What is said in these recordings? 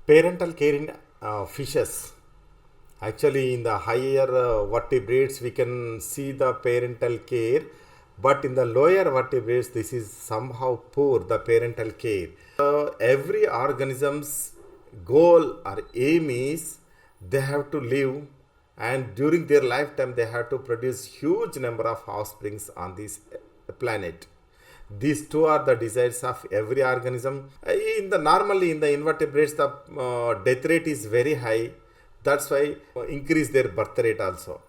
Parental care in fishes. Actually, in the higher vertebrates, we can see the parental care, but in the lower vertebrates, this is somehow poor, the parental care. Every organism's goal or aim is they have to live, and during their lifetime, they have to produce huge number of offsprings on this planet. These two are the desires of every organism. Normally in the invertebrates, the death rate is very high. That's why increase their birth rate also.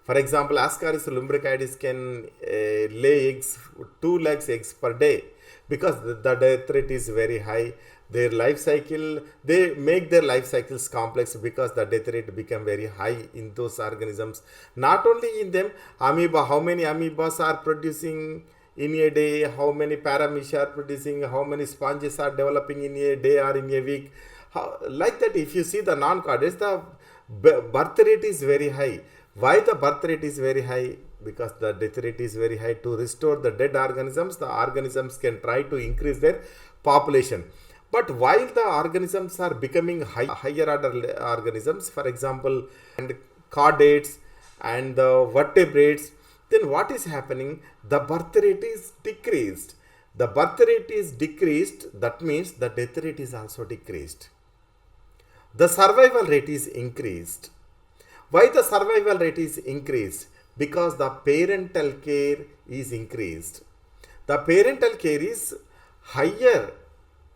For example, Ascaris lumbricoides can lay eggs, 2 lakhs eggs per day, because the death rate is very high. Their life cycle, they make their life cycles complex because the death rate become very high in those organisms. Not only in them, amoeba, how many amoebas are producing in a day, how many paramecia are producing, how many sponges are developing in a day or in a week. Like that, if you see the non-chordates, the birth rate is very high. Why the birth rate is very high? Because the death rate is very high. To restore the dead organisms, the organisms can try to increase their population. But while the organisms are becoming higher order organisms, for example, and chordates and the vertebrates, then what is happening? The birth rate is decreased. The birth rate is decreased, that means the death rate is also decreased. The survival rate is increased. Why the survival rate is increased? Because the parental care is increased. The parental care is higher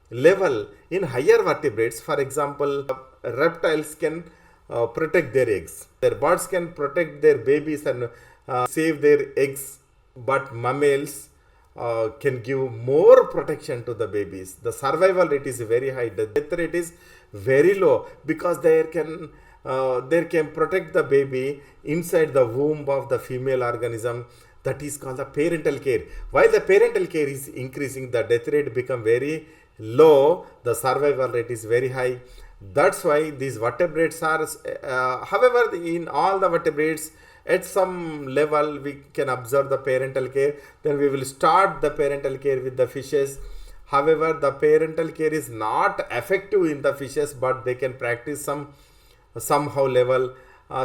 level in higher vertebrates. For example, reptiles can protect their eggs. Their birds can protect their babies and save their eggs, but mammals can give more protection to the babies. The survival rate is very high. The death rate is very low because they can protect the baby inside the womb of the female organism. That is called the parental care. While the parental care is increasing, the death rate become very low. The survival rate is very high. That's why these vertebrates are. However, in all the vertebrates, at some level we can observe the parental care. Then we will start the parental care with the fishes. However, the parental care is not effective in the fishes, but they can practice somehow level.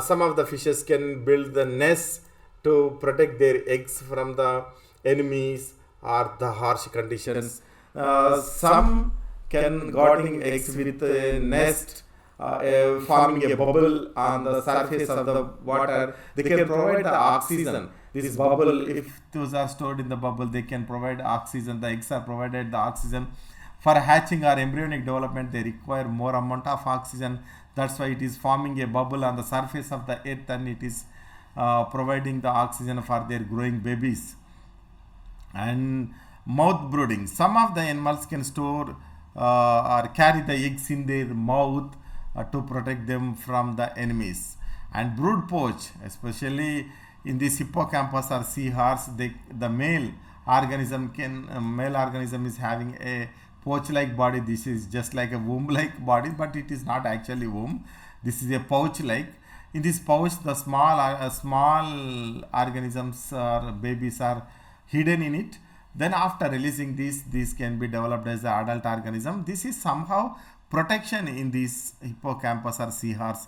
Some of the fishes can build the nests to protect their eggs from the enemies or the harsh conditions. Some can guarding eggs with a nest, forming a bubble on the surface of the water. They can provide the oxygen. This bubble, if those are stored in the bubble, they can provide oxygen. The eggs are provided the oxygen. For hatching or embryonic development, they require more amount of oxygen. That's why it is forming a bubble on the surface of the earth, and it is providing the oxygen for their growing babies. And mouth brooding. Some of the animals can store or carry the eggs in their mouth to protect them from the enemies. And brood pouch, especially in this hippocampus or seahorse, the male organism is having a pouch-like body. This is just like a womb-like body, but it is not actually womb. This is a pouch-like. In this pouch, the small organisms or babies are hidden in it. Then after releasing these can be developed as the adult organism. This is somehow protection in this hippocampus or seahorse.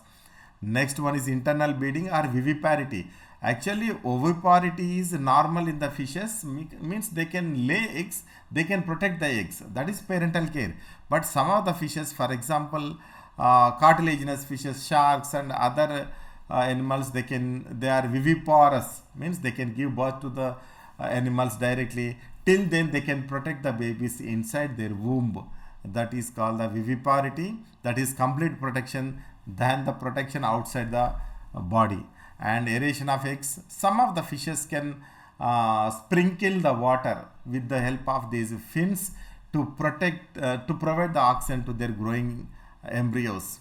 Next one is internal bleeding or viviparity. Actually, oviparity is normal in the fishes, means they can lay eggs, they can protect the eggs. That is parental care. But some of the fishes, for example, cartilaginous fishes, sharks and other animals, they are viviparous, means they can give birth to the animals directly. Till then, they can protect the babies inside their womb. That is called the viviparity. That is complete protection than the protection outside the body. And aeration of eggs. Some of the fishes can sprinkle the water with the help of these fins to provide the oxygen to their growing embryos.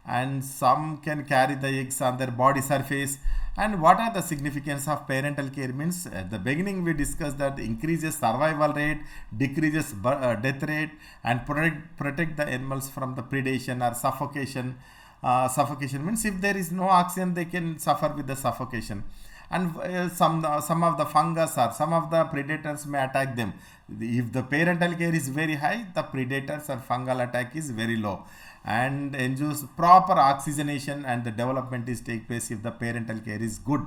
And some can carry the eggs on their body surface. And what are the significance of parental care? Means at the beginning we discussed that increases survival rate, decreases death rate, and protect the animals from the predation or suffocation. Suffocation means if there is no oxygen, they can suffer with the suffocation. And some of the fungus or some of the predators may attack them. If the parental care is very high, the predators or fungal attack is very low. and ensures proper oxygenation and the development is take place if the parental care is good.